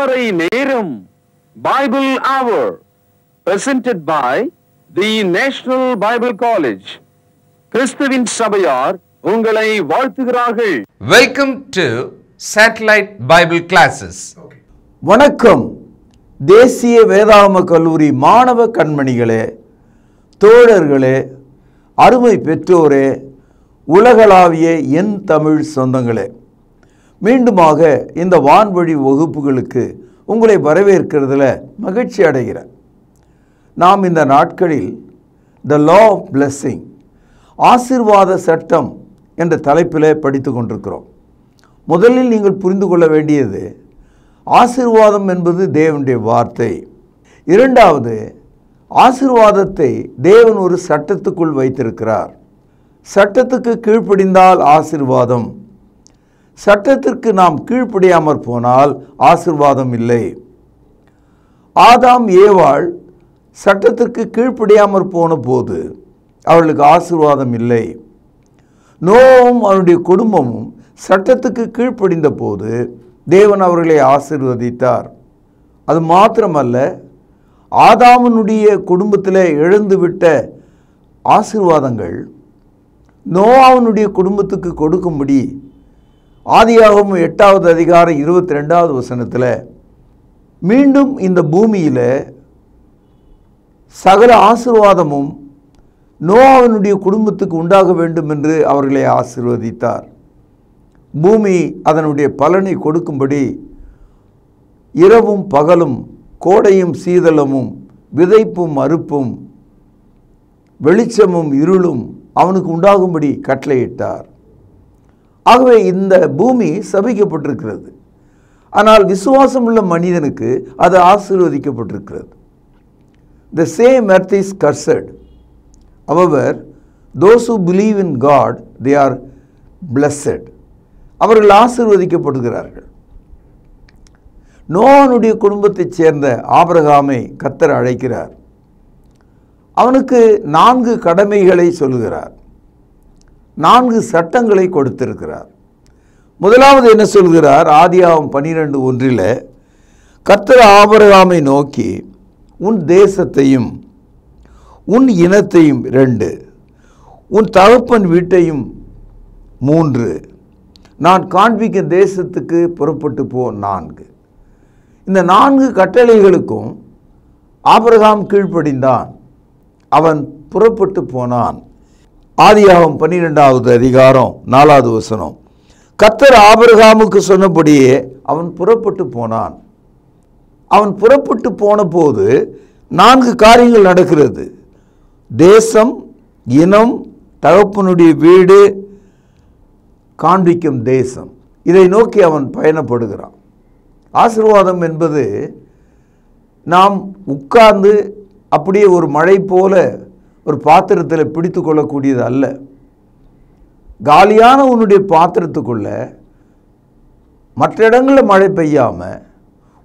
திருமறை நேரம் Bible Hour presented by the National Bible College. கிறிஸ்துவின் சபையார் உங்களை வாழ்த்துகிறார்கள். Welcome to Satellite Bible Classes. வணக்கம். தேசிய வேதாகம கல்லூரி மாணவ கண்மணிகளே, தோழர்களே, அருமை பெற்றோரே, உலகளாவிய என் தமிழ் சொந்தங்களே, மீண்டுமாக இந்த வான்வழி வகுப்புகளுக்கு உங்களை வரவேற்கிறதுல மகிழ்ச்சி அடைகிறேன். நாம் இந்த நாட்களில் த லா ஆஃப் பிளெஸ்ஸிங், ஆசீர்வாத சட்டம் என்ற தலைப்பில் படித்து கொண்டிருக்கிறோம். முதலில் நீங்கள் புரிந்து கொள்ள வேண்டியது, ஆசீர்வாதம் என்பது தேவனுடைய வார்த்தை. இரண்டாவது, ஆசீர்வாதத்தை தேவன் ஒரு சட்டத்துக்குள் வைத்திருக்கிறார். சட்டத்துக்கு கீழ்ப்படிந்தால் ஆசீர்வாதம், சட்டத்திற்கு நாம் கீழ்ப்படியாமற் போனால் ஆசீர்வாதம் இல்லை. ஆதாம் ஏவாள் சட்டத்திற்கு கீழ்ப்படியாமற் போன போது அவர்களுக்கு ஆசீர்வாதம் இல்லை. நோவும் அவருடைய குடும்பமும் சட்டத்துக்கு கீழ்ப்படிந்த போது தேவன் அவர்களை ஆசீர்வதித்தார். அது மாத்திரமல்ல, ஆதாமனுடைய குடும்பத்தில் இழந்துவிட்ட ஆசீர்வாதங்கள் நோவாவினுடைய குடும்பத்துக்கு கொடுக்கும்படி ஆதியாகமம் 8வது அதிகாரம் 22வது வசனத்தில் மீண்டும் இந்த பூமியில் சகல ஆசீர்வாதமும் நோவாவினுடைய குடும்பத்துக்கு உண்டாக வேண்டும் என்று அவர்களை ஆசீர்வதித்தார். பூமி அதனுடைய பலனை கொடுக்கும்படி இரவும் பகலும், கோடையும் சீதளமும், விதைப்பும் அறுப்பும், வெளிச்சமும் இருளும் அவனுக்கு உண்டாகும்படி கட்டளையிட்டார். ஆகவே இந்த பூமி சபிக்கப்பட்டிருக்கிறது. ஆனால் விசுவாசம் உள்ள மனிதனுக்கு அது ஆசீர்வதிக்கப்பட்டிருக்கிறது. The same earth is cursed. However, those who believe in God, they are blessed. அவர்கள் ஆசீர்வதிக்கப்படுகிறார்கள். நோவானுடைய குடும்பத்தைச் சேர்ந்த ஆபிரகாமை கர்த்தர் அழைக்கிறார். அவனுக்கு 4 கடமைகளை சொல்கிறார், 4 சட்டங்களை கொடுத்திருக்கிறார். முதலாவது என்ன சொல்கிறார்? ஆதியாகமம் 12:1 கர்த்தர் ஆபிரகாமை நோக்கி, உன் தேசத்தையும் உன் இனத்தையும் 2, உன் தகப்பன் வீட்டையும் 3, நான் காண்பிக்கும் தேசத்துக்கு புறப்பட்டு போ 4. இந்த 4 கட்டளைகளுக்கும் ஆபிரகாம் கீழ்ப்படிந்தான். அவன் புறப்பட்டு போனான். ஆதியாகமம் 12வது அதிகாரம் 4வது வசனம், கர்த்தர் ஆபிரகாமுக்கு சொன்னபடியே அவன் புறப்பட்டு போனான். அவன் புறப்பட்டு போன போது 4 காரியங்கள் நடக்கிறது. தேசம், இனம், தகப்பனுடைய வீடு, காண்பிக்கும் தேசம், இதை நோக்கி அவன் பயணப்படுகிறான். ஆசீர்வாதம் என்பது நாம் உட்கார்ந்து அப்படியே ஒரு மழை போல ஒரு பாத்திரத்தில் பிடித்து கொள்ளக்கூடியது அல்ல. காலியான உன்னுடைய பாத்திரத்துக்குள்ள மற்ற இடங்களில் மழை பெய்யாமல்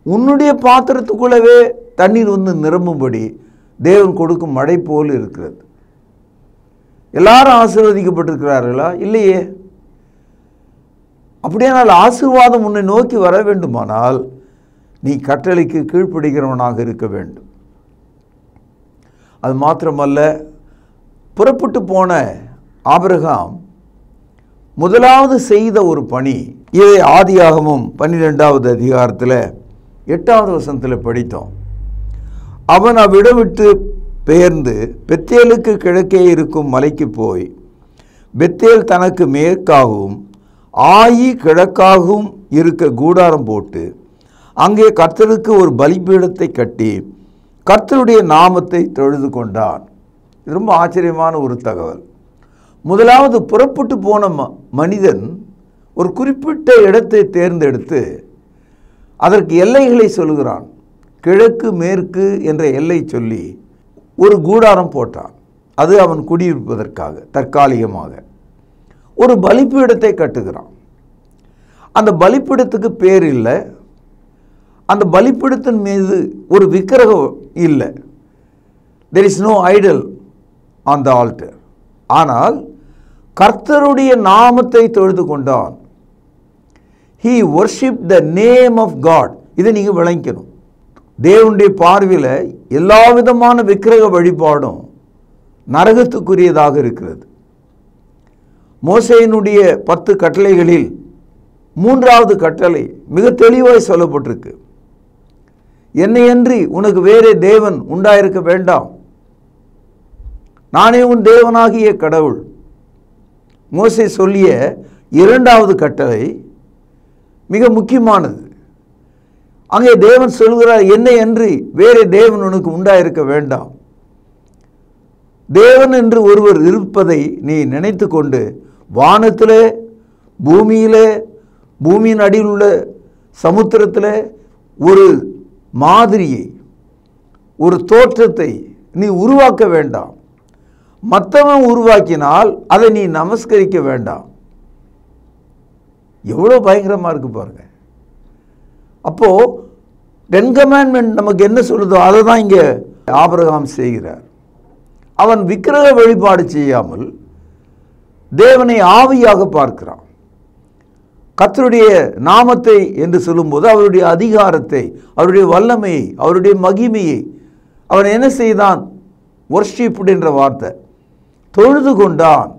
உன்னுடைய பாத்திரத்துக்குள்ளவே தண்ணீர் வந்து நிரம்பும்படி தேவன் கொடுக்கும் மழை போல் இருக்கிறது. எல்லாரும் ஆசீர்வதிக்கப்பட்டிருக்கிறார்களா? இல்லையே. அப்படியானால் ஆசீர்வாதம் உன்னை நோக்கி வர வேண்டுமானால் நீ கட்டளைக்கு கீழ்ப்படுகிறவனாக இருக்க வேண்டும். அது மாத்திரமல்ல, புறப்பட்டு போன ஆபிரகாம் முதலாவது செய்த ஒரு பணி, இதை ஆதியாகமம் 12வது அதிகாரத்தில் 8வது வசனத்தில் படித்தோம். அவன் அவ்விடம் விட்டு பெயர்ந்து பெத்தேலுக்கு கிழக்கே இருக்கும் மலைக்கு போய் பெத்தேல் தனக்கு மேற்காகவும் ஆயி கிழக்காகவும் இருக்க கூடாரம் போட்டு அங்கே கர்த்தருக்கு ஒரு பலிபீடத்தை கட்டி கர்த்தருடைய நாமத்தை தொழுது கொண்டான். இது ரொம்ப ஆச்சரியமான ஒரு தகவல். முதலாவது புறப்பட்டு போன மனிதன் ஒரு குறிப்பிட்ட இடத்தை தேர்ந்தெடுத்து அதற்கு எல்லைகளை சொல்கிறான். கிழக்கு மேற்கு என்ற எல்லை சொல்லி ஒரு கூடாரம் போட்டான். அது அவன் குடியிருப்பதற்காக தற்காலிகமாக. ஒரு பலிபீடத்தை கட்டுகிறான். அந்த பலிபீடத்துக்கு பேர் இல்லை, அந்த பலிபீடத்தின் மீது ஒரு விக்கிரகம் இல்லை. there is no idol on the altar. ஆனால் கர்த்தருடைய நாமத்தை தொழுது கொண்டான். he worshipped the name of God. இதை நீங்கள் விளங்கிக்கணும். தேவனுடைய பார்வையில் எல்லா விதமான விக்கிரக வழிபாடும் நரகத்துக்குரியதாக இருக்கிறது. மோசேயினுடைய 10 கட்டளைகளில் 3வது கட்டளை மிக தெளிவாய் சொல்லப்பட்டிருக்கு. என்னையன்றி உனக்கு வேறே தேவன் உண்டாயிருக்க வேண்டாம், நானே உன் தேவனாகிய கடவுள். மோசே சொல்லிய 2வது கட்டளை மிக முக்கியமானது. அங்கே தேவன் சொல்கிறார், என்னை அன்றி வேறே தேவன் உனக்கு உண்டாயிருக்க வேண்டாம். தேவன் என்று ஒருவர் இருப்பதை நீ நினைத்து கொண்டு வானத்திலே, பூமியிலே, பூமியின் அடியில் உள்ள சமுத்திரத்தில் ஒரு மாதிரியை, ஒரு தோற்றத்தை நீ உருவாக்க வேண்டாம். மற்றவன் உருவாக்கினால் அதை நீ நமஸ்கரிக்க வேண்டாம். எவ்வளோ பயங்கரமாக இருக்கு பாருங்க. அப்போ 10 கமாண்ட்மெண்ட் நமக்கு என்ன சொல்லுதோ அதை தான் இங்கே ஆபிரகாம் செய்கிறார். அவன் விக்கிரக வழிபாடு செய்யாமல் தேவனை ஆவியாக பார்க்கிறான். கர்த்தருடைய நாமத்தை என்று சொல்லும்போது அவருடைய அதிகாரத்தை, அவருடைய வல்லமையை, அவருடைய மகிமையை அவன் என்ன செய்தான்? வொர்ஷிப்ட் என்ற வார்த்தை, தொழுது கொண்டான்.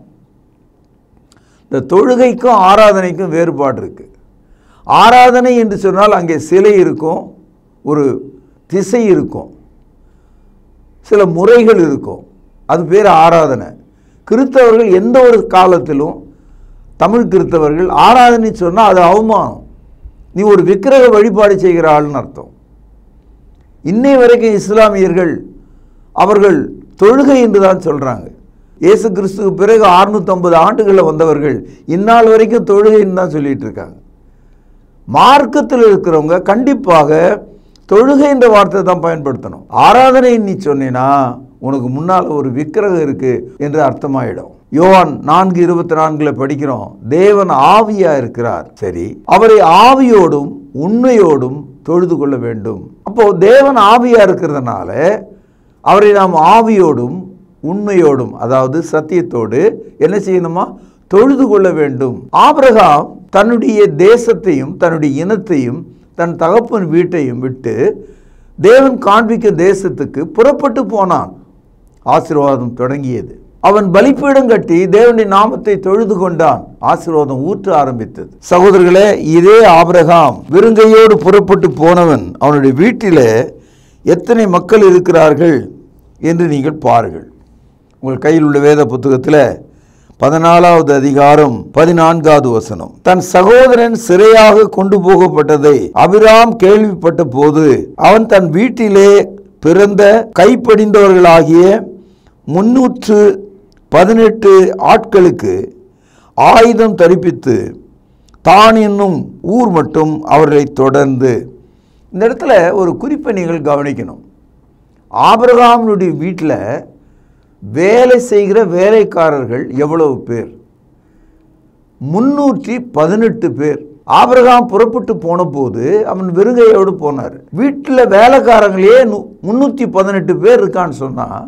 இந்த தொழுகைக்கும் ஆராதனைக்கும் வேறுபாடு இருக்கு. ஆராதனை என்று சொன்னால் அங்கே சிலை இருக்கும், ஒரு திசை இருக்கும், சில முறைகள் இருக்கும், அது பேர் ஆராதனை. கிறிஸ்தவர்கள் எந்த ஒரு காலத்திலும், தமிழ் கிறிஸ்தவர்கள் ஆராதனை சொன்னால் அது அவமானம், நீ ஒரு விக்கிரக வழிபாடு செய்கிற ஆள்னு அர்த்தம். இன்னை வரைக்கும் இஸ்லாமியர்கள் அவர்கள் தொழுகை என்று தான் சொல்கிறாங்க. இயேசு கிறிஸ்துக்கு பிறகு 650 ஆண்டுகளில் வந்தவர்கள் இந்நாள் வரைக்கும் தொழுகைன்னு தான் சொல்லிட்டு இருக்காங்க. மார்க்கத்தில் இருக்கிறவங்க கண்டிப்பாக தொழுகை என்ற வார்த்தை தான் பயன்படுத்தணும். ஆராதனை நீ சொன்னீன்னா உனக்கு முன்னால் ஒரு விக்கிரகம் இருக்கு என்று அர்த்தமாயிடும். யோவான் 4:24 படிக்கிறோம், தேவன் ஆவியா இருக்கிறார். சரி, அவரை ஆவியோடும் உண்மையோடும் தொழுது கொள்ள வேண்டும். அப்போ தேவன் ஆவியா இருக்கிறதுனால அவரை நாம் ஆவியோடும் உண்மையோடும், அதாவது சத்தியத்தோடு என்ன செய்யணுமா? தொழுது கொள்ள வேண்டும். ஆபிரகாம் தன்னுடைய தேசத்தையும் தன்னுடைய இனத்தையும் தன் தகப்பன் வீட்டையும் விட்டு தேவன் காண்பிக்கும் தேசத்துக்கு புறப்பட்டு போனான். ஆசீர்வாதம் தொடங்கியது. அவன் பலிபீடம் கட்டி தேவனுடைய நாமத்தை தொழுது கொண்டான். ஆசீர்வாதம் ஊற்ற ஆரம்பித்தது. சகோதரர்களே, இதே ஆபிரகாம் வெறுங்கையோடு புறப்பட்டு போனவன் அவனுடைய வீட்டிலே எத்தனை மக்கள் இருக்கிறார்கள் என்று நீங்கள் பாருங்கள். உங்கள் கையில் உள்ள வேத புத்தகத்தில் 14வது அதிகாரம் 14வது வசனம். தன் சகோதரன் சிறையாக கொண்டு போகப்பட்டதை ஆபிரகாம் கேள்விப்பட்ட போது அவன் தன் வீட்டிலே பிறந்த கைப்படிந்தவர்களாகிய 318 ஆட்களுக்கு ஆயுதம் தரிப்பித்து தான் என்னும் ஊர் மட்டும் அவர்களை தொடர்ந்து. இந்த இடத்துல ஒரு குறிப்பை நீங்கள் கவனிக்கணும். ஆபிரகாமுடைய வீட்டில் வேலை செய்கிற வேலைக்காரர்கள் எவ்வளவு பேர்? 318 பேர். ஆபிரகாம் புறப்பட்டு போன போது அவன் வெறுங்கையோடு போனார். வீட்டில் வேலைக்காரங்களே 318 பேர் இருக்கான்னு சொன்னால்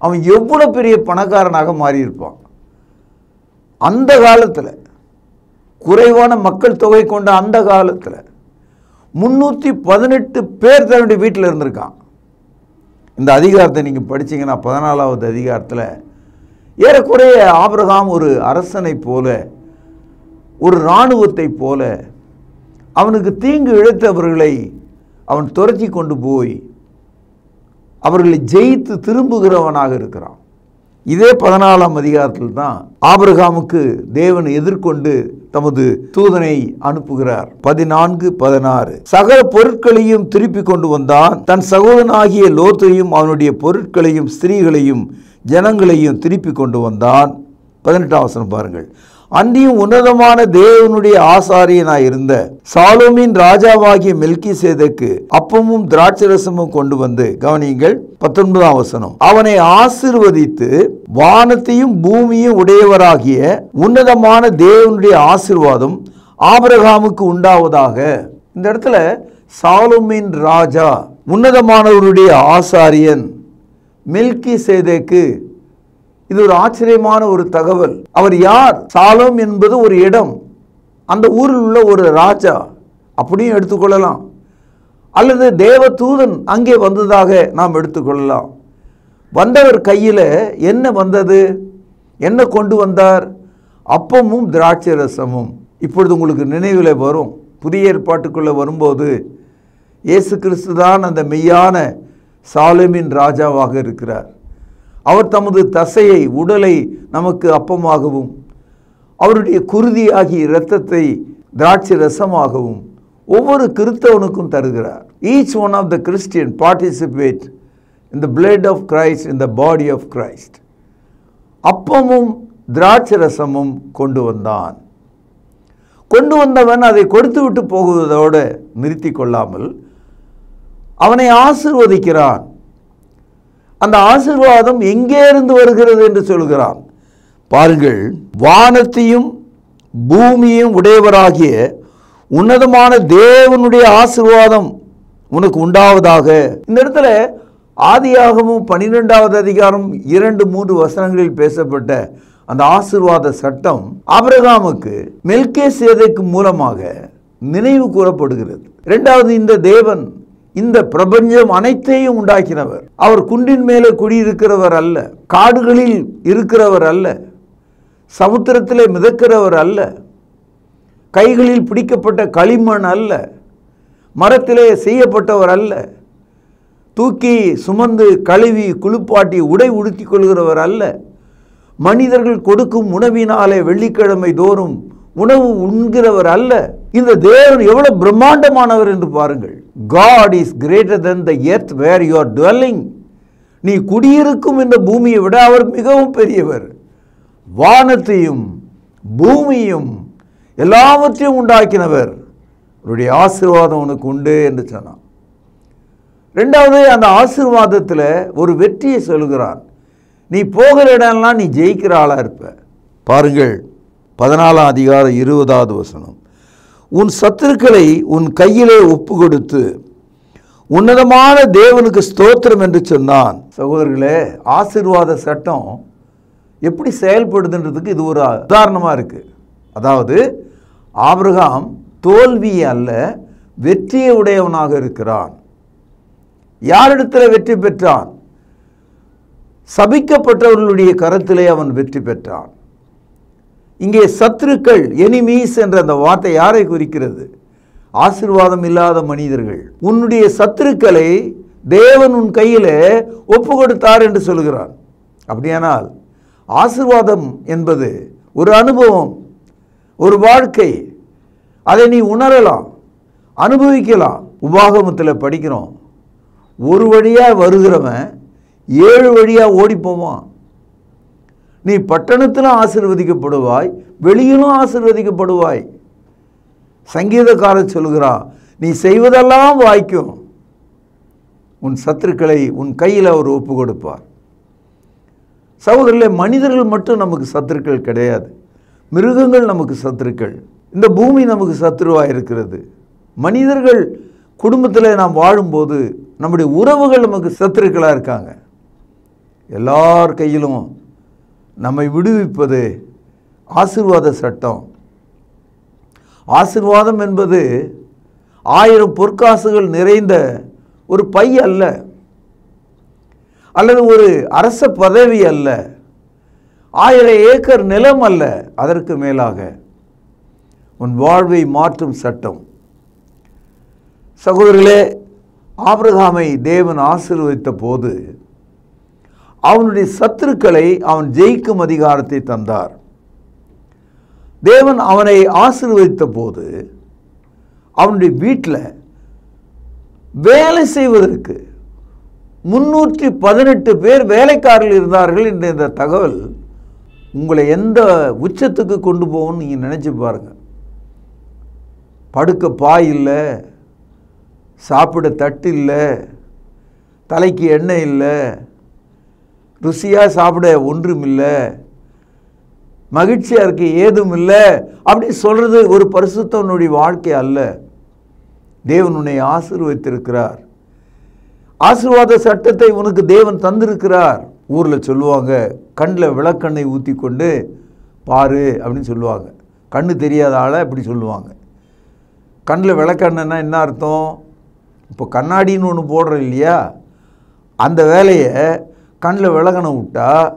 அவன் எவ்வளோ பெரிய பணக்காரனாக மாறியிருப்பான். அந்த காலத்தில், குறைவான மக்கள் தொகை கொண்ட அந்த காலத்தில் 318 பேர் தன்னுடைய வீட்டில் இருந்திருக்கான். இந்த அதிகாரத்தை நீங்கள் படித்தீங்கன்னா 14வது அதிகாரத்தில் ஏறக்குறைய ஆபிரகாம் ஒரு அரசனை போல, ஒரு இராணுவத்தை போல அவனுக்கு தீங்கு இழைத்தவர்களை அவன் துரத்தி கொண்டு போய் அவர்களை ஜெயித்து திரும்புகிறவனாக இருக்கிறான். இதே 14ஆம் அதிகாரத்தில் தான் ஆபிரகாமுக்கு தேவன் எதிர்கொண்டு தமது தூதனை அனுப்புகிறார். 14:16 சகல பொருட்களையும் திருப்பி கொண்டு வந்தான். தன் சகோதரனாகிய லோத்தையும் அவனுடைய பொருட்களையும் ஸ்திரீகளையும் ஜனங்களையும் திருப்பி கொண்டு வந்தான். 18ஆம் வசனம் பாருங்கள். அன்றியும் உன்னதமான தேவனுடைய ஆசாரியனாய் இருந்த சாலோமின் ராஜாவாகிய மெல்கிசேதேக்கு அப்பமும் திராட்சரசமும் கொண்டு வந்து, கவனியுங்கள் 19ஆம் வசனம், அவனை ஆசீர்வதித்து வானத்தையும் பூமியும் உடையவராகிய உன்னதமான தேவனுடைய ஆசீர்வாதம் ஆபிரகாமுக்கு உண்டாவதாக. இந்த இடத்துல சாலோமின் ராஜா, உன்னதமானவருடைய ஆசாரியன் மெல்கிசேதேக்கு, இது ஒரு ஆச்சரியமான ஒரு தகவல். அவர் யார்? சாலோம் என்பது ஒரு இடம், அந்த ஊரில் உள்ள ஒரு ராஜா அப்படியும் எடுத்துக்கொள்ளலாம். அல்லது தேவ தூதன் அங்கே வந்ததாக நாம் எடுத்துக்கொள்ளலாம். வந்தவர் கையில் என்ன வந்தது? என்ன கொண்டு வந்தார்? அப்பமும் திராட்சை ரசமும். இப்பொழுது உங்களுக்கு நினைவில் வரும், புதிய ஏற்பாட்டுக்குள்ளே வரும்போது இயேசு கிறிஸ்து தான் அந்த மெய்யான சாலேமின் ராஜாவாக இருக்கிறார். அவர் தமது தசையை, உடலை நமக்கு அப்பமாகவும் அவருடைய குருதியாகிய இரத்தத்தை திராட்சை ரசமாகவும் ஒவ்வொரு கிறிஸ்தவனுக்கும் தருகிறார். Each one of the Christian participate in the blood of Christ, in the body of Christ. அப்பமும் திராட்சை ரசமும் கொண்டு வந்தான். கொண்டு வந்தவன் அதை கொடுத்து விட்டு போகுவதோடு நிறுத்தி கொள்ளாமல் அவனை ஆசீர்வதிக்கிறான். அந்த ஆசீர்வாதம் எங்கே இருந்து வருகிறது என்று சொல்கிறான். பாருங்கள், வானத்தையும் பூமியையும் உடையவராகிய உன்னதமான தேவனுடைய ஆசீர்வாதம் உனக்கு உண்டாவதாக. இந்த இடத்துல ஆதியாகமம் 12வது அதிகாரம் 2-3 வசனங்களில் பேசப்பட்ட அந்த ஆசீர்வாத சட்டம் ஆபிரகாமுக்கு மெல்கிசேதேக்கு மூலமாக நினைவு கூறப்படுகிறது. இரண்டாவது, இந்த தேவன் இந்த பிரபஞ்சம் அனைத்தையும் உண்டாக்கினவர். அவர் குன்றின் மேலே குடியிருக்கிறவர் அல்ல, காடுகளில் இருக்கிறவர் அல்ல, சமுத்திரத்திலே மிதக்கிறவர் அல்ல, கைகளில் பிடிக்கப்பட்ட களிமண் அல்ல, மரத்திலே செய்யப்பட்டவர் அல்ல, தூக்கி சுமந்து கழுவி குளிப்பாட்டி உடை உடுத்திக் கொள்கிறவர் அல்ல, மனிதர்கள் கொடுக்கும் உணவினாலே வெள்ளிக்கிழமை தோறும் உணவு உண்கிறவர் அல்ல. இந்த தேவன் எவ்வளவு பிரம்மாண்டமானவர் என்று பாருங்கள். God is greater than the earth where you are dwelling. நீ குடியிருக்கும் இந்த பூமியை விட அவர் மிகவும் பெரியவர். வானத்தையும் பூமியும் எல்லாவற்றையும் உண்டாக்கினவர். அவருடைய ஆசீர்வாதம் உனக்கு உண்டு என்று சொன்னான். ரெண்டாவது, அந்த ஆசீர்வாதத்தில் ஒரு வெற்றியை சொல்கிறான். நீ போகிற இடம்லாம் நீ ஜெயிக்கிற ஆளா இருப்ப. பாருங்கள், 14ஆம் அதிகாரம் 20வது வசனம். உன் சத்துருக்களை உன் கையிலே ஒப்பு கொடுத்து உன்னதமான தேவனுக்கு ஸ்தோத்திரம் என்று சொன்னான். சகோதரர்களே, ஆசீர்வாத சட்டம் எப்படி செயல்படுதுன்றதுக்கு இது ஒரு உதாரணமாக இருக்குது. அதாவது ஆபிரகாம் தோல்வி அல்ல, வெற்றியை உடையவனாக இருக்கிறான். யாரிடத்தில் வெற்றி பெற்றான்? சபிக்கப்பட்டவர்களுடைய கரத்திலே அவன் வெற்றி பெற்றான். இங்கே சத்துருக்கள், எனிமீஸ் என்ற அந்த வார்த்தை யாரை குறிக்கிறது? ஆசீர்வாதம் இல்லாத மனிதர்கள். உன்னுடைய சத்துருக்களை தேவன் உன் கையில் ஒப்பு கொடுத்தார் என்று சொல்கிறான். அப்படியானால் ஆசீர்வாதம் என்பது ஒரு அனுபவம், ஒரு வாழ்க்கை. அதை நீ உணரலாம், அனுபவிக்கலாம். உபாகமத்தில் படிக்கிறோம், ஒரு வழியாக வருகிறவன் 7 வழியாக ஓடிப்போவான். நீ பட்டணத்திலும் ஆசீர்வதிக்கப்படுவாய், வெளியிலும் ஆசீர்வதிக்கப்படுவாய். சங்கீதக்காரர் சொல்கிறான், நீ செய்வதெல்லாம் வாய்க்கும். உன் சத்துருக்களை உன் கையில் அவர் ஒப்பு கொடுப்பார். சகோதரர்களே, மனிதர்கள் மட்டும் நமக்கு சத்துருக்கள் கிடையாது, மிருகங்கள் நமக்கு சத்துருக்கள். இந்த பூமி நமக்கு சத்துருவாக இருக்கிறது. மனிதர்கள் குடும்பத்தில் நாம் வாழும்போது நம்முடைய உறவுகள் நமக்கு சத்துருக்களாக இருக்காங்க. எல்லார் கையிலும் நம்மை விடுவிப்பது ஆசீர்வாத சட்டம். ஆசீர்வாதம் என்பது 1000 பொற்காசுகள் நிறைந்த ஒரு பை அல்ல, அல்லது ஒரு அரச பதவி அல்ல, 1000 ஏக்கர் நிலம் அல்ல. அதற்கு மேலாக உன் வாழ்வை மாற்றும் சட்டம். சகோதரர்களே, ஆபிரகாமை தேவன் ஆசீர்வதித்த போது அவனுடைய சத்துருக்களை அவன் ஜெயிக்கும் அதிகாரத்தை தந்தார். தேவன் அவனை ஆசீர்வதித்த போது அவனுடைய வீட்டில் வேலை செய்வதற்கு 318 பேர் வேலைக்காரர்கள் இருந்தார்கள் என்ற இந்த தகவல் உங்களை எந்த உச்சத்துக்கு கொண்டு போகும்னு நீங்கள் நினச்சி பாருங்கள். படுக்க பாய் இல்லை, சாப்பிட தட்டு இல்லை, தலைக்கு எண்ணெய் இல்லை, ருசியாக சாப்பிட ஒன்றும் இல்லை, மகிழ்ச்சியாக இருக்க ஏதும் இல்லை அப்படி சொல்கிறது ஒரு பரிசுத்தவனுடைய வாழ்க்கை அல்ல. தேவன் உன்னை ஆசீர்வதித்திருக்கிறார். ஆசீர்வாத சட்டத்தை உனக்கு தேவன் தந்திருக்கிறார். ஊரில் சொல்லுவாங்க, கண்ணில் விளக்கெண்ணெய் ஊற்றி கொண்டு பாரு அப்படின்னு சொல்லுவாங்க. கண்ணு தெரியாத ஆளை அப்படி சொல்லுவாங்க. கண்ணில் விளக்கெண்ணெய்னா என்ன அர்த்தம்? இப்போ கண்ணாடின்னு ஒன்று போடுறோம் இல்லையா, அந்த வேலையை கண்ணில் விலகணம் விட்டால்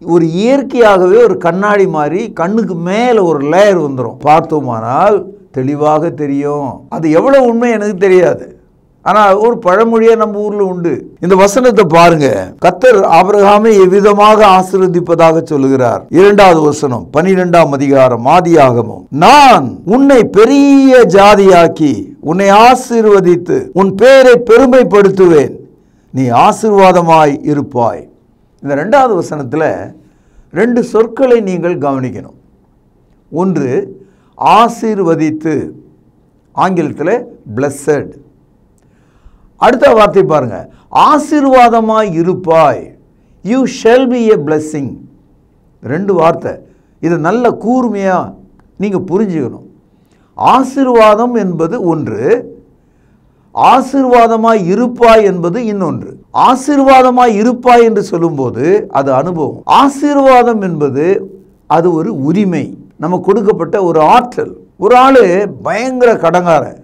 ஒரு இயற்கையாகவே ஒரு கண்ணாடி மாதிரி கண்ணுக்கு மேலே ஒரு லேயர் வந்துடும். பார்த்தோமானால் தெளிவாக தெரியும். அது எவ்வளோ உண்மை எனக்கு தெரியாது, ஆனால் ஒரு பழமொழியாக நம்ம ஊரில் உண்டு. இந்த வசனத்தை பாருங்க. கர்த்தர் ஆபிரகாமை எவ்விதமாக ஆசீர்வதிப்பதாக சொல்லுகிறார். 2வது வசனம் 12ஆம் அதிகாரம் ஆதியாகமம். நான் உன்னை பெரிய ஜாதியாக்கி உன்னை ஆசீர்வதித்து உன் பேரை பெருமைப்படுத்துவேன், நீ ஆசீர்வாதமாய் இருப்பாய். இந்த 2வது வசனத்தில் 2 சொற்களை நீங்கள் கவனிக்கணும். ஒன்று ஆசீர்வதித்து, ஆங்கிலத்தில் blessed. அடுத்த வார்த்தை பாருங்க, ஆசீர்வாதமாய் இருப்பாய், you shell B a blessing. 2 வார்த்தை. இது நல்ல கூர்மையாக நீங்கள் புரிஞ்சுக்கணும். ஆசீர்வாதம் என்பது ஒன்று, ஆசீர்வாதமாய் இருப்பாய் என்பது இன்னொன்று. ஆசீர்வாதமாய் இருப்பாய் என்று சொல்லும்போது அது அனுபவம். ஆசீர்வாதம் என்பது அது ஒரு உரிமை, நமக்கு கொடுக்கப்பட்ட ஒரு ஆற்றல். ஒரு ஆள் பயங்கர கடங்காரன்,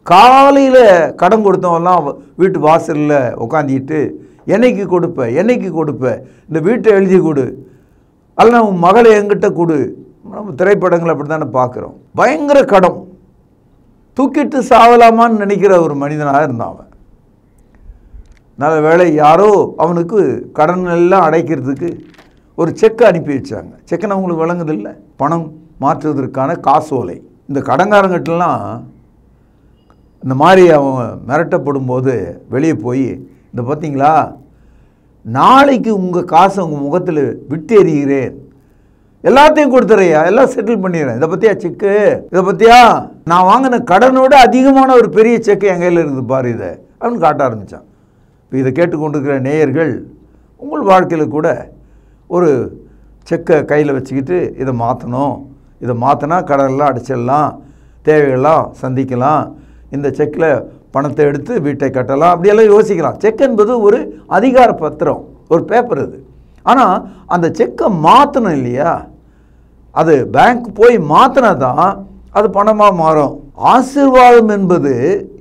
காலையில் கடன் கொடுத்தவெல்லாம் வீட்டு வாசலில் உட்காந்துக்கிட்டு என்னைக்கு கொடுப்ப, இந்த வீட்டை எழுதி கொடு, அல்ல உன் மகளை என்கிட்ட கொடு. நம்ம திரைப்படங்களை அப்படி தானே பார்க்குறோம். பயங்கர கடன், தூக்கிட்டு சாவலாமான்னு நினைக்கிற ஒரு மனிதனாக இருந்தான் அவன். நல்ல வேளை யாரோ அவனுக்கு கடன் எல்லாம் அடைக்கிறதுக்கு ஒரு செக்கை அனுப்பி வச்சாங்க. செக்குன்னு அவங்களுக்கு வழங்குதில்லை, பணம் மாற்றுவதற்கான காசோலை. இந்த கடங்காரங்கிட்டலாம் இந்த மாதிரி அவங்க மிரட்டப்படும் போது வெளியே போய், இந்த பார்த்தீங்களா, நாளைக்கு உங்கள் காசை உங்கள் முகத்தில் விட்டு எறிகிறேன், எல்லாத்தையும் கொடுத்துறையா, எல்லாம் செட்டில் பண்ணிடுறேன், இதை பற்றியா செக்கு, இதை பற்றியா நான் வாங்கின கடனோட அதிகமான ஒரு பெரிய செக்கு என் கையில் இருக்குது பாரு இதை அப்படின்னு காட்ட ஆரம்பித்தான். இப்போ இதை கேட்டுக்கொண்டிருக்கிற நேயர்கள் உங்கள் வாழ்க்கையில் கூட ஒரு செக்கை கையில் வச்சுக்கிட்டு இதை மாற்றணும், இதை மாற்றினா கடனெல்லாம் அடிச்சிடலாம், தேவைகள்லாம் சந்திக்கலாம், இந்த செக்கில் பணத்தை எடுத்து வீட்டை கட்டலாம், அப்படியெல்லாம் யோசிக்கலாம். செக் என்பது ஒரு அதிகார பத்திரம், ஒரு பேப்பர் அது. ஆனால் அந்த செக்கை மாற்றணும் இல்லையா, அது பேங்க் போய் மாற்றினா தான் அது பணமாக மாறும். ஆசீர்வாதம் என்பது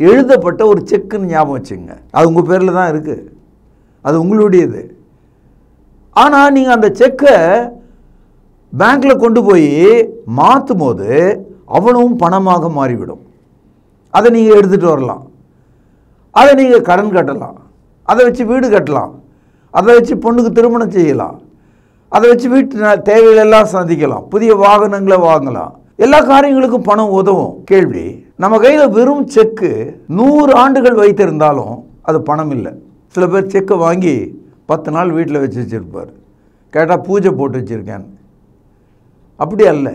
எழுதப்பட்ட ஒரு செக்குன்னு ஞாபகம் வச்சுங்க. அது உங்கள் பேரில் தான் இருக்குது, அது உங்களுடையது. ஆனால் நீங்கள் அந்த செக்கை பேங்க்கில் கொண்டு போய் மாற்றும் போது அவனும் பணமாக மாறிவிடும். அதை நீங்கள் எடுத்துகிட்டு வரலாம், அதை நீங்கள் கடன் கட்டலாம், அதை வச்சு வீடு கட்டலாம், அதை வச்சு பொண்ணுக்கு திருமணம் செய்யலாம், அதை வச்சு வீட்டு தேவைகளெல்லாம் சந்திக்கலாம், புதிய வாகனங்களை வாங்கலாம், எல்லா காரியங்களுக்கும் பணம் உதவும். கேள்வி, நம்ம கையில் வெறும் செக்கு 100 ஆண்டுகள் வைத்திருந்தாலும் அது பணம் இல்லை. சில பேர் செக்கை வாங்கி 10 நாள் வீட்டில் வச்சு வச்சுருப்பார், கேட்டால் பூஜை போட்டு வச்சுருக்கேன். அப்படி அல்ல,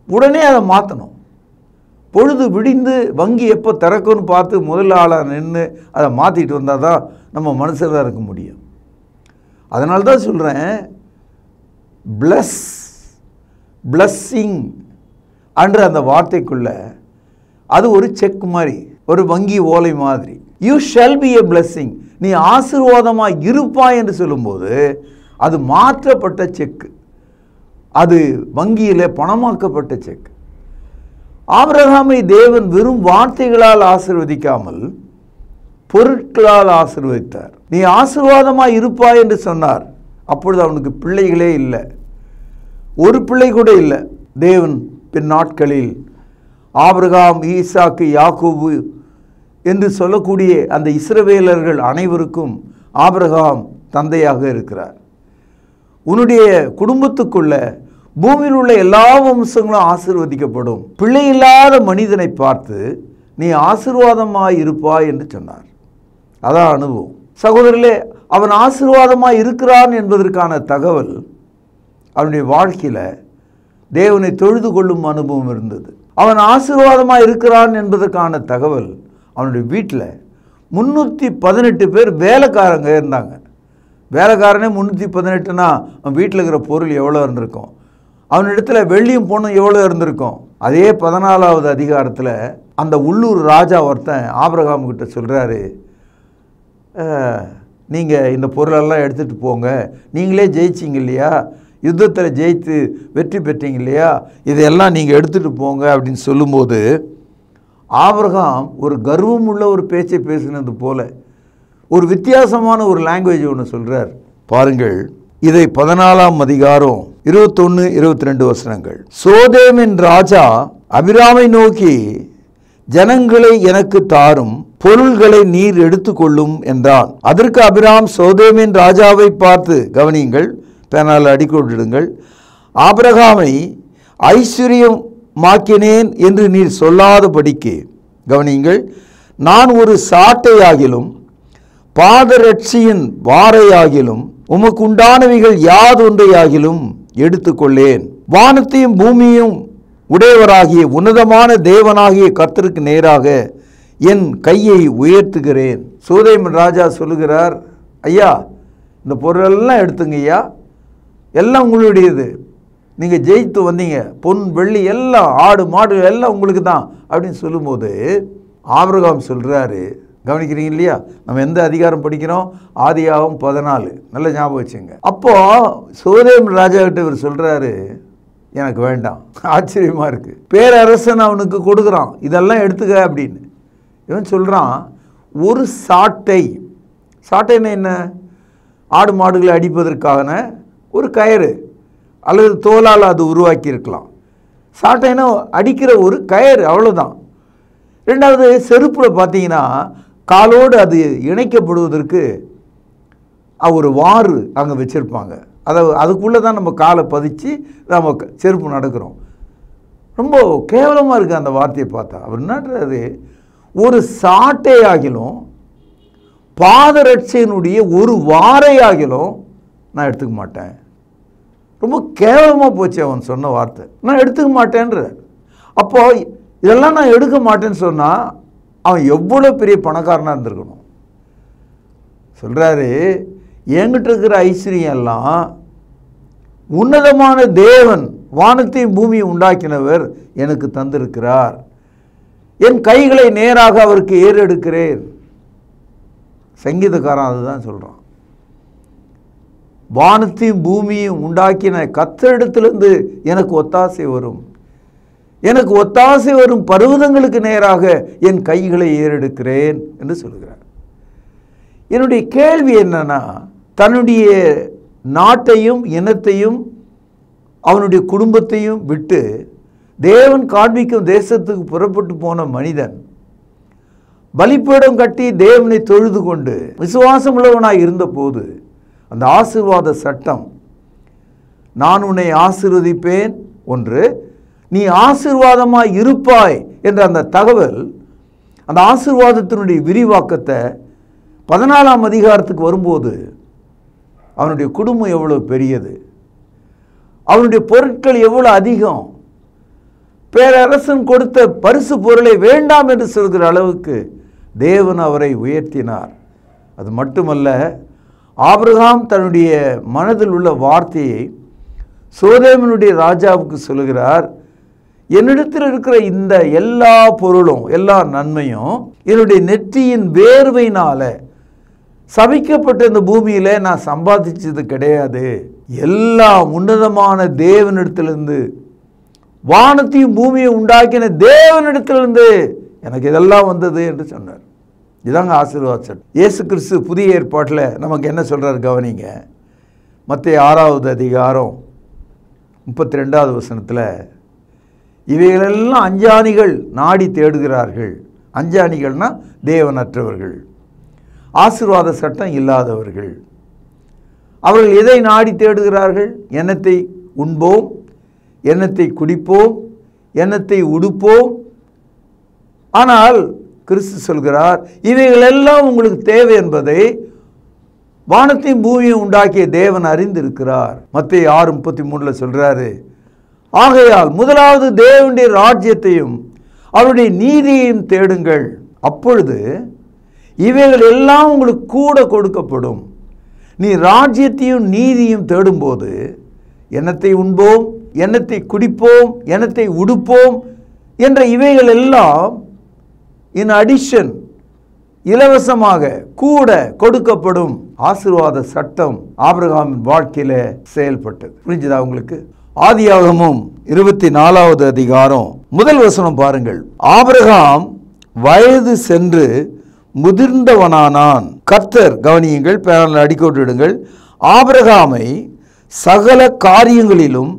உடனே அதை மாற்றணும். பொழுது விடிந்து வங்கி எப்போ திறக்கும்னு பார்த்து முதல் ஆளாக நின்று அதை மாற்றிட்டு வந்தால் தான் நம்ம மனுஷராக இருக்க முடியும். அதனால தான் சொல்கிறேன், பிளஸ்ஸிங் என்ற அந்த வார்த்தைக்குள்ள அது ஒரு செக் மாதிரி, ஒரு வங்கி ஓலை மாதிரி. You shall be a blessing, நீ ஆசீர்வாதமாக இருப்பாய் என்று சொல்லும்போது அது மாற்றப்பட்ட செக்கு, அது வங்கியில் பணமாக்கப்பட்ட செக். ஆபிரகாமை தேவன் வெறும் வார்த்தைகளால் ஆசீர்வதிக்காமல் பொருட்களால் ஆசீர்வதித்தார். நீ ஆசீர்வாதமாக இருப்பாய் என்று சொன்னார். அப்பொழுது அவனுக்கு பிள்ளைகளே இல்லை, ஒரு பிள்ளை கூட இல்லை. தேவன் பின் நாட்களில் ஆபிரகாம், ஈசாக்கு, யாக்கோபு என்று சொல்லக்கூடிய அந்த இஸ்ரவேலர்கள் அனைவருக்கும் ஆபிரகாம் தந்தையாக இருக்கிறார். உன்னுடைய குடும்பத்துக்குள்ள பூமியில் உள்ள எல்லா வம்சங்களும் ஆசீர்வதிக்கப்படும். பிள்ளை இல்லாத மனிதனை பார்த்து நீ ஆசீர்வாதமாய் இருப்பாய் என்று சொன்னார். அதான் அனுபவம். சகோதரர்களே, அவன் ஆசீர்வாதமாய் இருக்கிறான் என்பதற்கான தகவல் அவனுடைய வாழ்க்கையில் தேவனை தொழுது கொள்ளும் அனுபவம் இருந்தது. அவன் ஆசீர்வாதமாக இருக்கிறான் என்பதற்கான தகவல் அவனுடைய வீட்டில் 318 பேர் வேலைக்காரங்க இருந்தாங்க. வேலைக்காரனே 318னா அவன் வீட்டில் இருக்கிற பொருள் எவ்வளோ இருந்திருக்கும், அவனிடத்தில் வெள்ளியும் பொண்ணும் எவ்வளோ இருந்திருக்கும். அதே 14வது அதிகாரத்தில் அந்த உள்ளூர் ராஜா ஒருத்தன் ஆபிரகாம் கிட்ட சொல்கிறாரு, நீங்கள் இந்த பொருளெல்லாம் எடுத்துகிட்டு போங்க, நீங்களே ஜெயிச்சிங்க இல்லையா, யுத்தத்தில் ஜெயித்து வெற்றி பெற்றீங்க இல்லையா, இதையெல்லாம் நீங்கள் எடுத்துகிட்டு போங்க அப்படின்னு சொல்லும்போது ஆபிரகாம் ஒரு கர்வம் உள்ள ஒரு பேச்சை பேசினது போல ஒரு வித்தியாசமான ஒரு லாங்குவேஜ் ஒன்று சொல்றார் பாருங்கள். இதை 14ஆம் அதிகாரம் 21, 22 வசனங்கள். சோதேமின் ராஜா அபிராமை நோக்கி, ஜனங்களை எனக்கு தாரும், பொருள்களை நீர் எடுத்துக்கொள்ளும் என்றான். அதற்கு அபிராம் சோதேமின் ராஜாவை பார்த்து, கவனியுங்கள், பேனால் அடிக்கோடிடுங்கள், ஆபிரகாமை ஐஸ்வர்யமாக்கினேன் என்று நீர் சொல்லாதபடிக்கு, கவனியுங்கள், நான் ஒரு சாட்டையாகிலும் பாதரட்சியின் வாரையாகிலும் உமக்கு உண்டானவைகள் யாதொன்றையாகிலும் எடுத்துக்கொள்ளேன். வானத்தையும் பூமியும் உடையவராகிய உன்னதமான தேவனாகிய கர்த்தருக்கு நேராக என் கையை உயர்த்துகிறேன். சோதேம் ராஜா சொல்லுகிறார், ஐயா இந்த பொருளெல்லாம் எடுத்துங்க ஐயா, எல்லாம் உங்களுடையது, நீங்கள் ஜெயித்து வந்தீங்க, பொன் வெள்ளி எல்லாம், ஆடு மாடு எல்லாம் உங்களுக்கு தான் அப்படின்னு சொல்லும்போது ஆபிரகாம் சொல்கிறாரு, கவனிக்கிறீங்க இல்லையா, நம்ம எந்த அதிகாரம் படிக்கிறோம், ஆதியாகமம் 14, நல்ல ஞாபகம் வச்சுங்க. அப்போ சோதேம் ராஜா கிட்ட இவர் சொல்கிறாரு, எனக்கு வேண்டாம். ஆச்சரியமாக இருக்குது. பேரரசன் அவனுக்கு கொடுக்குறான், இதெல்லாம் எடுத்துக்க அப்படின்னு. இவன் சொல்கிறான், ஒரு சாட்டை, சாட்டைன்னா என்ன, ஆடு மாடுகளை அடிப்பதற்கான ஒரு கயிறு அல்லது தோலால் அது உருவாக்கி இருக்கலாம். சாட்டைன்னா அடிக்கிற ஒரு கயிறு, அவ்வளோதான். ரெண்டாவது, செருப்பில் பார்த்தீங்கன்னா காலோடு அது இணைக்கப்படுவதற்கு ஒரு வாறு அங்கே வச்சுருப்பாங்க. அதுக்குள்ளே தான் நம்ம காலை பதிச்சு நம்ம செருப்பு நடக்கிறோம். ரொம்ப கேவலமாக இருக்குது அந்த வார்த்தையை பார்த்தா. அவர் என்னன்றது, ஒரு சாட்டையாகிலும் பாதரட்சையினுடைய ஒரு வாரையாகிலும் நான் எடுத்துக்க மாட்டேன். ரொம்ப கேவலமாக போச்சு அவன் சொன்ன வார்த்தை. நான் எடுத்துக்க மாட்டேன்ற. அப்போ இதெல்லாம் நான் எடுக்க மாட்டேன்னு சொன்னால் அவன் எவ்வளோ பெரிய பணக்காரனாக இருந்திருக்கணும். சொல்கிறாரு, என்கிட்ட இருக்கிற ஐஸ்வர்யம் எல்லாம் உன்னதமான தேவன், வானத்தையும் பூமியை உண்டாக்கினவர் எனக்கு தந்திருக்கிறார். என் கைகளை நேராக அவருக்கு ஏறெடுக்கிறேன். சங்கீதக்காரன் அதுதான் சொல்கிறான். வானத்தையும் பூமியும் உண்டாக்கின கர்த்தரிடத்திலிருந்து எனக்கு ஒத்தாசை வரும், எனக்கு ஒத்தாசை வரும் பர்வதங்களுக்கு நேராக என் கைகளை ஏறெடுக்கிறேன் என்று சொல்கிறார். என்னுடைய கேள்வி என்னன்னா, தன்னுடைய நாட்டையும் இனத்தையும் அவனுடைய குடும்பத்தையும் விட்டு தேவன் காண்பிக்கும் தேசத்துக்கு புறப்பட்டு போன மனிதன் பலிபீடம் கட்டி தேவனை தொழுது கொண்டு விசுவாசம் உள்ளவனாய் இருந்த போது அந்த ஆசீர்வாத சட்டம், நான் உன்னை ஆசீர்வதிப்பேன் ஒன்று, நீ ஆசீர்வாதமாய் இருப்பாய் என்ற அந்த தகவல், அந்த ஆசீர்வாதத்தினுடைய விரிவாக்கத்தை 14ஆம் அதிகாரத்துக்கு வரும்போது அவனுடைய குடும்பம் எவ்வளோ பெரியது, அவனுடைய பொருட்கள் எவ்வளோ அதிகம், பேரரசன் கொடுத்த பரிசு பொருளை வேண்டாம் என்று சொல்கிற அளவுக்கு தேவன் அவரை உயர்த்தினார். அது மட்டுமல்ல, ஆபிரகாம் தன்னுடைய மனதில் உள்ள வார்த்தையை சோதேமினுடைய ராஜாவுக்கு சொல்லுகிறார், என்னிடத்தில் இருக்கிற இந்த எல்லா பொருளும் எல்லா நன்மையும் என்னுடைய நெற்றியின் வேர்வையினால சபிக்கப்பட்ட இந்த பூமியில நான் சம்பாதிச்சது கிடையாது, எல்லாம் உன்னதமான தேவனிடத்திலிருந்து, வானத்தையும் பூமியை உண்டாக்கின தேவனிடத்திலிருந்து எனக்கு இதெல்லாம் வந்தது என்று சொன்னார். இதாங்க ஆசீர்வாத சட்டம். இயேசு கிறிஸ்து புதிய ஏற்பாட்டில் நமக்கு என்ன சொல்றாரு கவனிங்க. மத்தேயு 6வது அதிகாரம் 32வது வசனத்தில், இவைகளெல்லாம் அஞ்ஞானிகள் நாடி தேடுகிறார்கள். அஞ்ஞானிகள்னா தேவனற்றவர்கள், ஆசீர்வாத சட்டம் இல்லாதவர்கள். அவர்கள் எதை நாடி தேடுகிறார்கள்? எண்ணத்தை உண்போம், எண்ணத்தை குடிப்போம், எண்ணத்தை உடுப்போம். ஆனால் கிறிஸ்து சொல்கிறார், இவைகளெல்லாம் உங்களுக்கு தேவை என்பதை வானத்தையும் பூமியும் உண்டாக்கிய தேவன் அறிந்திருக்கிறார். மத்தேயு 6:33 சொல்றாரு, ஆகையால் முதலாவது தேவனுடைய ராஜ்யத்தையும் அவருடைய நீதியையும் தேடுங்கள், அப்பொழுது இவைகள் எல்லாம் உங்களுக்கு கூட கொடுக்கப்படும். நீ ராஜ்யத்தையும் நீதியும் தேடும்போது எண்ணத்தை உண்போம், எண்ணத்தை குடிப்போம், எண்ணத்தை உடுப்போம் என்ற இவைகள் எல்லாம் இன் அடிஷன், இலவசமாக கூட கொடுக்கப்படும். ஆசீர்வாத சட்டம் ஆபிரகாமின் வாழ்க்கையில செயல்பட்டது. புரிஞ்சுதா உங்களுக்கு? ஆதியாகமம் 24வது அதிகாரம் முதல் வசனம் பாருங்கள். ஆபிரகாம் வயது சென்று முதிர்ந்தவனானான். கர்த்தர், கவனியுங்கள், பேனல் அடிக்கோட்டிடுங்கள், ஆபிரகாமை சகல காரியங்களிலும்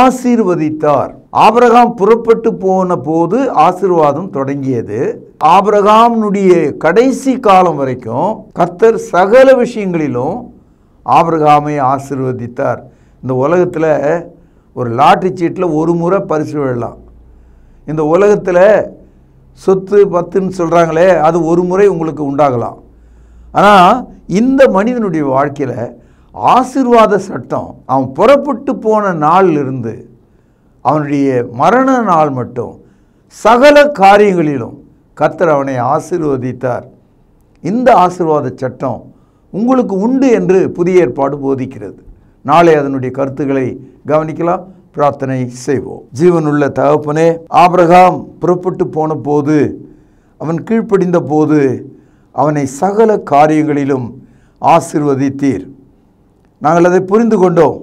ஆசீர்வதித்தார். ஆபிரகாம் புறப்பட்டு போன போது ஆசீர்வாதம் தொடங்கியது. ஆபிரகாமுடைய கடைசி காலம் வரைக்கும் கர்த்தர் சகல விஷயங்களிலும் ஆபிரகாமை ஆசீர்வதித்தார். இந்த உலகத்தில் ஒரு லாட்டரி சீட்டில் ஒரு முறை பரிசு விழலாம். இந்த உலகத்தில் சொத்து பத்துன்னு சொல்கிறாங்களே, அது ஒரு முறை உங்களுக்கு உண்டாகலாம். ஆனால் இந்த மனிதனுடைய வாழ்க்கையில் ஆசீர்வாத சட்டம் அவன் புறப்பட்டு போன நாளிலிருந்து அவனுடைய மரண நாள் மட்டும் சகல காரியங்களிலும் கர்த்தர் அவனை ஆசீர்வதித்தார். இந்த ஆசீர்வாத சட்டம் உங்களுக்கு உண்டு என்று புதிய ஏற்பாடு போதிக்கிறது. நாளை அதனுடைய கருத்துக்களை கவனிக்கலாம். பிரார்த்தனை செய்வோம். ஜீவனுள்ள தகப்பனே, ஆபிரகாம் புறப்பட்டு போன போது, அவன் கீழ்ப்படிந்த போது அவனை சகல காரியங்களிலும் ஆசீர்வதித்தீர். நாங்கள் அதை புரிந்து கொண்டோம்.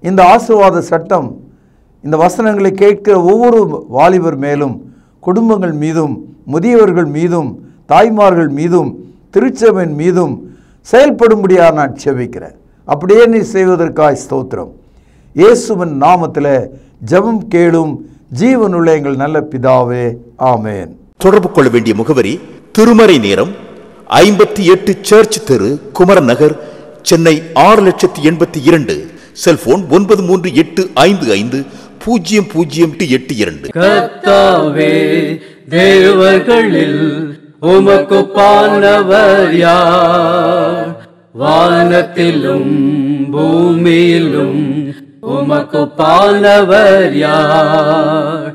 இந்த ஆசீர்வாத சட்டம் இந்த வசனங்களை கேட்கிற ஒவ்வொரு வாலிபர் மேலும், குடும்பங்கள் மீதும், முதியவர்கள் மீதும், தாய்மார்கள் மீதும், திருச்சபையின் மீதும் செயல்படும்படியாக நான் செபிக்கிறேன். அப்படியே நீ செய்வதற்காய் ஸ்தோத்திரம். இயேசுவின் நாமத்தில் ஜெபம் கேளும் ஜீவனுள்ள எங்கள் நல்ல பிதாவே, ஆமேன். தொடர்பு கொள்ள வேண்டிய முகவரி: திருமறை நேரம், 58 சர்ச் தெரு, குமரன் நகர், சென்னை 6,82,000. செல்போன் 9385500882. கர்த்தாவே, தேவர்களில் உமக்குப்பானவர் யார்? வானத்திலும் பூமியிலும் உமக்குப்பானவர் யார்?